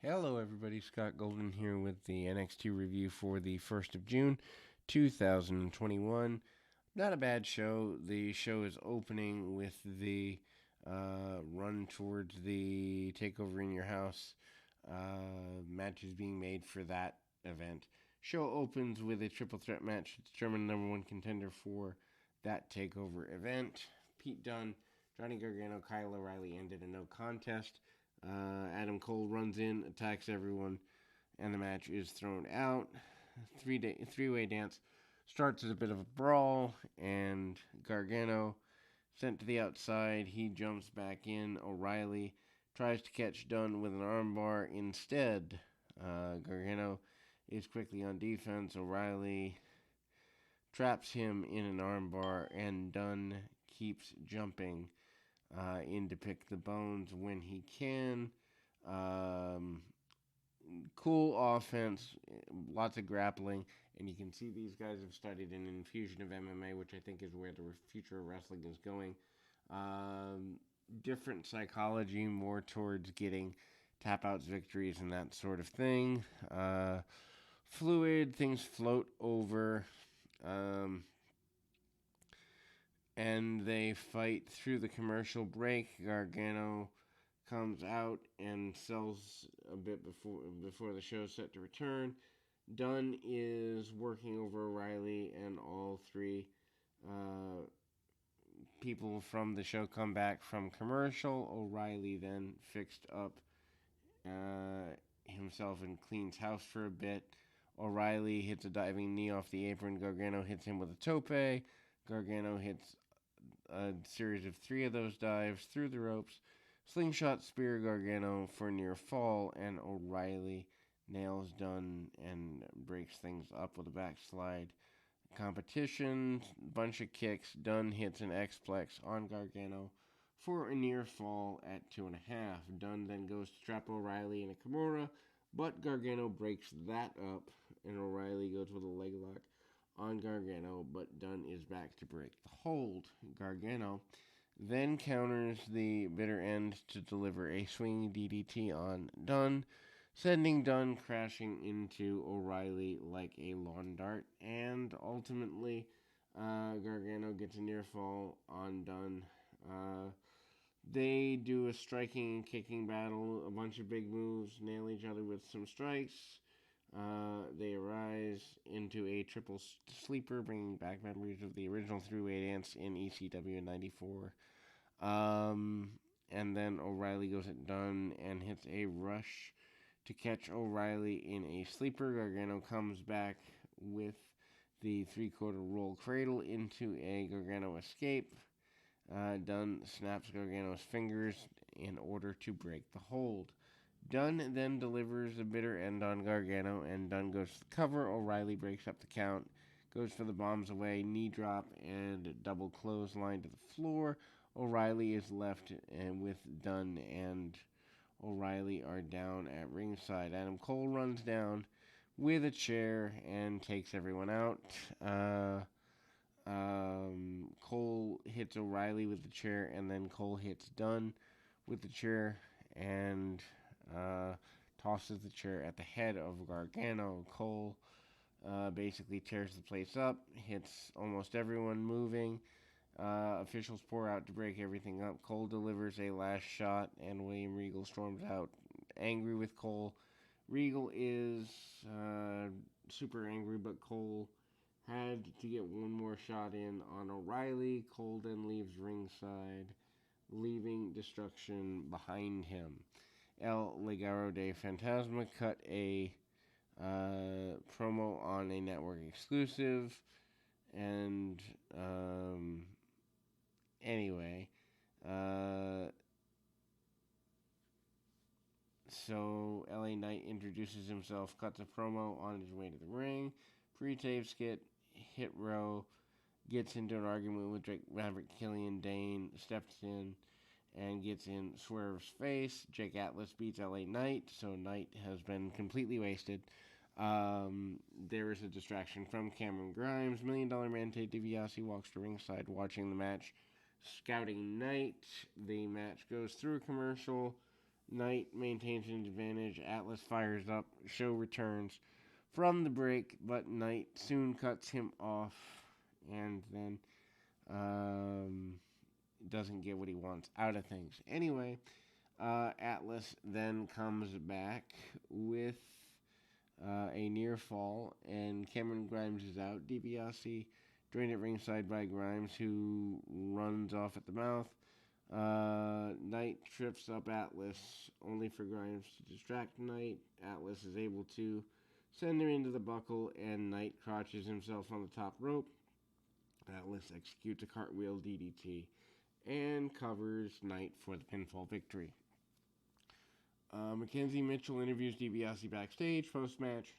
Hello, everybody. Scott Golden here with the NXT review for the 1st of June, 2021. Not a bad show. The show is opening with the run towards the Takeover in Your House matches being made for that event. Show opens with a triple threat match to determine the number one contender for that Takeover event. Pete Dunne, Johnny Gargano, Kyle O'Reilly ended a no contest. Adam Cole runs in, attacks everyone, and the match is thrown out. Three-way dance starts as a bit of a brawl, and Gargano sent to the outside. He jumps back in. O'Reilly tries to catch Dunne with an armbar. Instead, Gargano is quickly on defense. O'Reilly traps him in an armbar, and Dunne keeps jumping in to pick the bones when he can. Um, cool offense, lots of grappling, and you can see these guys have studied an infusion of MMA, which I think is where the future of wrestling is going. Um, Different psychology, more towards getting tap outs, victories, and that sort of thing. Fluid, things float over. Um, and they fight through the commercial break. Gargano comes out and sells a bit before the show is set to return. Dunne is working over O'Reilly, and all three uh, people from the show come back from commercial. O'Reilly then fixed up himself and cleans house for a bit. O'Reilly hits a diving knee off the apron. Gargano hits him with a tope. Gargano hits a series of three of those dives through the ropes. Slingshot spear Gargano for near fall, and O'Reilly nails Dunne and breaks things up with a backslide. Competition, bunch of kicks. Dunne hits an X-Plex on Gargano for a near fall at 2.5. Dunne then goes to trap O'Reilly in a Kimura, but Gargano breaks that up, and O'Reilly goes with a leg lock on Gargano, but Dunne is back to break the hold. Gargano then counters the bitter end to deliver a swinging DDT on Dunne, sending Dunne crashing into O'Reilly like a lawn dart, and ultimately Gargano gets a near fall on Dunne. They do a striking and kicking battle, a bunch of big moves, nail each other with some strikes. They arise into a triple sleeper, bringing back memories of the original three-way dance in ECW in '94. And then O'Reilly goes at Dunne and hits a rush to catch O'Reilly in a sleeper. Gargano comes back with the three-quarter roll cradle into a Gargano escape. Dunne snaps Gargano's fingers in order to break the hold. Dunne then delivers a bitter end on Gargano, and Dunne goes to the cover. O'Reilly breaks up the count, goes for the bombs away, knee drop, and double clothesline to the floor. O'Reilly is left with Dunne and O'Reilly are down at ringside. Adam Cole runs down with a chair and takes everyone out. Cole hits O'Reilly with the chair, and then Cole hits Dunne with the chair and tosses the chair at the head of Gargano. Cole basically tears the place up, hits almost everyone moving. Officials pour out to break everything up. Cole delivers a last shot, and William Regal storms out, angry with Cole. Regal is super angry, but Cole had to get one more shot in on O'Reilly. Cole then leaves ringside, leaving destruction behind him. El Legado de Fantasma cut a promo on a network exclusive, and anyway, uh, so LA Knight introduces himself, cuts a promo on his way to the ring. Pre-tape skit, Hit Row gets into an argument with Drake Maverick. Killian Dane steps in and gets in Swerve's face. Jake Atlas beats LA Knight, so Knight has been completely wasted. There is a distraction from Cameron Grimes. $1 Million Man Tate DiBiase walks to ringside watching the match, scouting Knight. The match goes through a commercial. Knight maintains an advantage. Atlas fires up. Show returns from the break, but Knight soon cuts him off and then doesn't get what he wants out of things. Anyway, Atlas then comes back with a near fall, and Cameron Grimes is out. DiBiase joined at ringside by Grimes, who runs off at the mouth. Knight trips up Atlas, only for Grimes to distract Knight. Atlas is able to send her into the buckle, and Knight crotches himself on the top rope. Atlas executes a cartwheel DDT and covers Knight for the pinfall victory. Mackenzie Mitchell interviews DiBiase backstage post-match,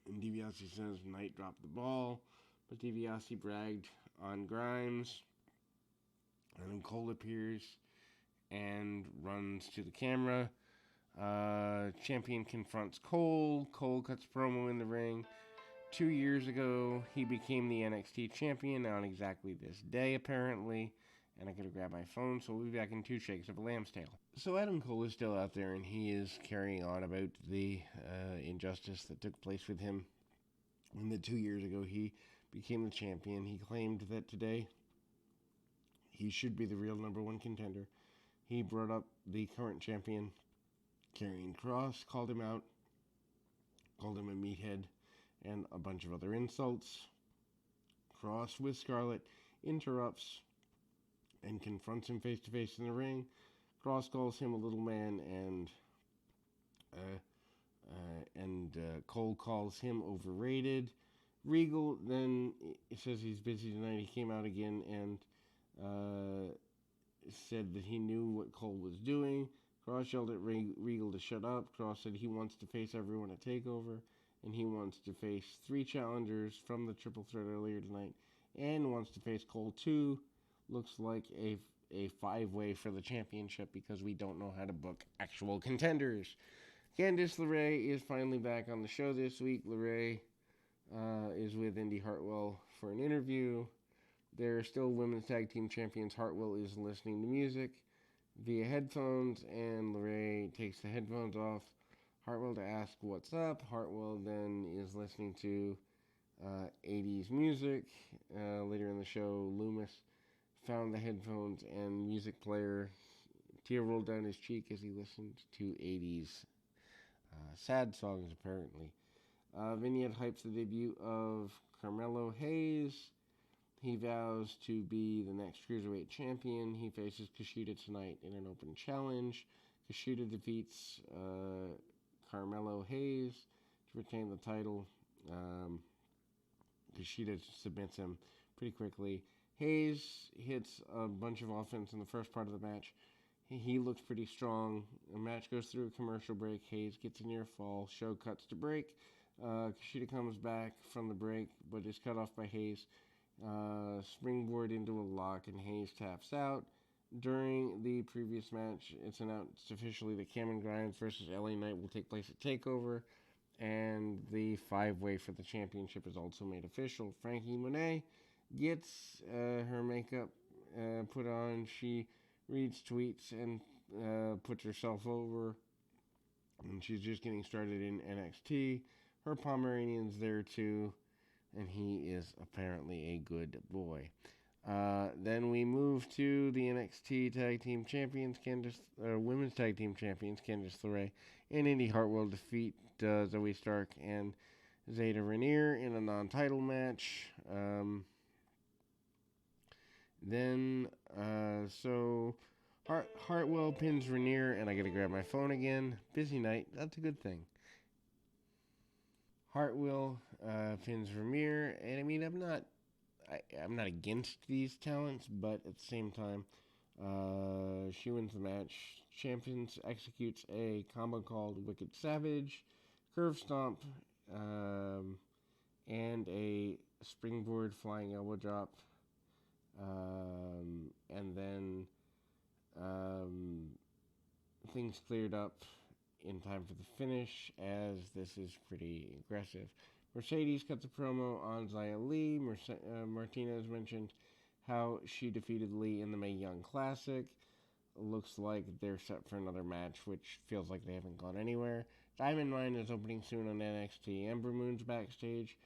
and DiBiase says Knight dropped the ball, but DiBiase bragged on Grimes. And then Cole appears and runs to the camera. Champion confronts Cole. Cole cuts promo in the ring. 2 years ago, he became the NXT champion on exactly this day, apparently. And I gotta grab my phone, so we'll be back in 2 shakes of a lamb's tail. So Adam Cole is still out there, and he is carrying on about the injustice that took place with him. And that 2 years ago, he became the champion. He claimed that today he should be the real number one contender. He brought up the current champion, Karrion Kross, called him out, called him a meathead, and a bunch of other insults. Kross, with Scarlett, interrupts and confronts him face to face in the ring. Kross calls him a little man, and Cole calls him overrated. Regal then says he's busy tonight. He came out again and said that he knew what Cole was doing. Kross yelled at Regal to shut up. Kross said he wants to face everyone at TakeOver, and he wants to face 3 challengers from the triple threat earlier tonight, and wants to face Cole too. Looks like a 5-way for the championship because we don't know how to book actual contenders. Candice LeRae is finally back on the show this week. LeRae is with Indy Hartwell for an interview. They're still women's tag team champions. Hartwell is listening to music via headphones, and LeRae takes the headphones off Hartwell to ask what's up. Hartwell then is listening to 80s music. Later in the show, Loomis found the headphones and music player. Tear rolled down his cheek as he listened to 80s sad songs, apparently. Vignette hypes the debut of Carmelo Hayes. He vows to be the next Cruiserweight champion. He faces Kushida tonight in an open challenge. Kushida defeats Carmelo Hayes to retain the title. Kushida submits him pretty quickly. Hayes hits a bunch of offense in the first part of the match. He looks pretty strong. The match goes through a commercial break. Hayes gets a near fall. Show cuts to break. Kushida comes back from the break, but is cut off by Hayes. Springboard into a lock, and Hayes taps out. During the previous match, it's announced officially that Cameron Grimes versus LA Knight will take place at TakeOver, and the 5-way for the championship is also made official. Frankie Monet gets her makeup put on. She reads tweets and puts herself over, and she's just getting started in NXT. Her Pomeranian's there too, and he is apparently a good boy. Then we move to the NXT Tag Team Champions, Women's Tag Team Champions, Candice LeRae and Indy Hartwell defeat Zoe Stark and Zeta Rainier in a non-title match. Hartwell pins Rainier, and I gotta grab my phone again. Busy night, that's a good thing. Hartwell pins Rainier, and I mean, I'm not against these talents, but at the same time, she wins the match. Champions executes a combo called Wicked Savage, Curve Stomp, and a springboard flying elbow drop. And then things cleared up in time for the finish, as this is pretty aggressive. Mercedes cuts a promo on Xia Li. Martinez mentioned how she defeated Lee in the Mae Young Classic. looks like they're set for another match, which feels like they haven't gone anywhere. Diamond Mine is opening soon on NXT. Ember Moon's backstage.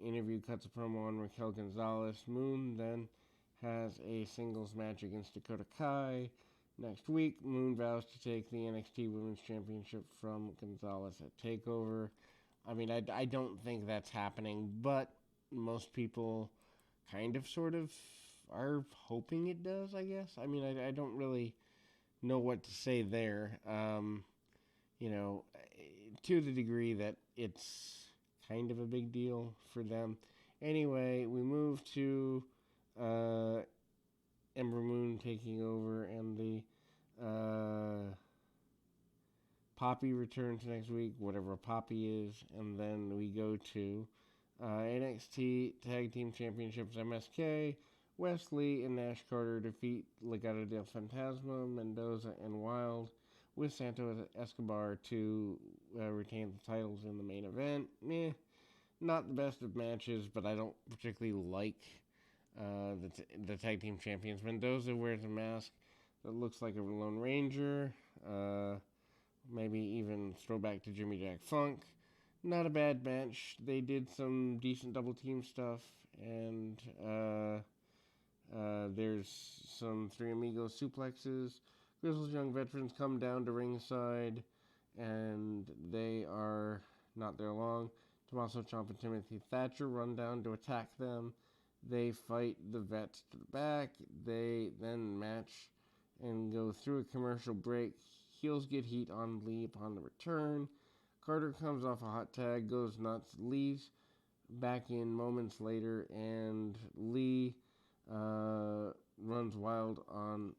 Interview cuts a promo on Raquel Gonzalez. Moon then has a singles match against Dakota Kai. Next week, Moon vows to take the NXT Women's Championship from Gonzalez at TakeOver. I mean, I don't think that's happening, but most people kind of sort of are hoping it does, I guess. I mean, I don't really know what to say there. You know, to the degree that it's kind of a big deal for them. Anyway, we move to uh, Ember Moon taking over, and the Poppy returns next week, whatever Poppy is, and then we go to NXT Tag Team Championships. MSK, Wesley and Nash Carter defeat Legado del Fantasma, Mendoza, and Wild, with Santos Escobar to retain the titles in the main event. Not the best of matches, but I don't particularly like the tag team champions. Mendoza wears a mask that looks like a Lone Ranger. Maybe even throwback to Jimmy Jack Funk. Not a bad match. They did some decent double team stuff, and there's some Three Amigos suplexes. Grizzle's Young Veterans come down to ringside, and they are not there long. Tommaso Ciampa and Timothy Thatcher run down to attack them. They fight the vets to the back. They then match and go through a commercial break. Heels get heat on Lee upon the return. Carter comes off a hot tag, goes nuts, leaves back in moments later, and Lee runs wild on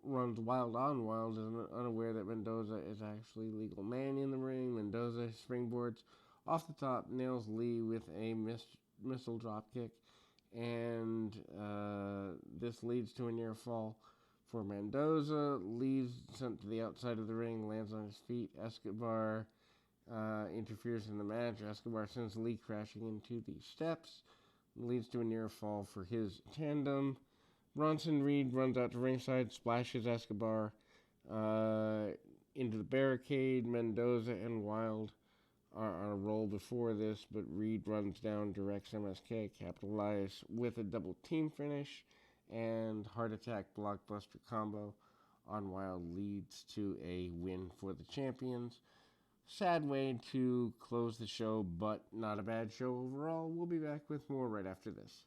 Wild, is unaware that Mendoza is actually legal man in the ring. Mendoza springboards off the top, nails Lee with a missile dropkick, and this leads to a near fall for Mendoza. Lee's sent to the outside of the ring, lands on his feet. Escobar interferes in the match. Escobar sends Lee crashing into the steps, leads to a near fall for his tandem. Bronson Reed runs out to ringside, splashes Escobar into the barricade. Mendoza and Wild are on a roll before this, but Reed runs down, directs MSK, capitalize with a double team finish, and Heart Attack blockbuster combo on Wild leads to a win for the champions. Sad way to close the show, but not a bad show overall. We'll be back with more right after this.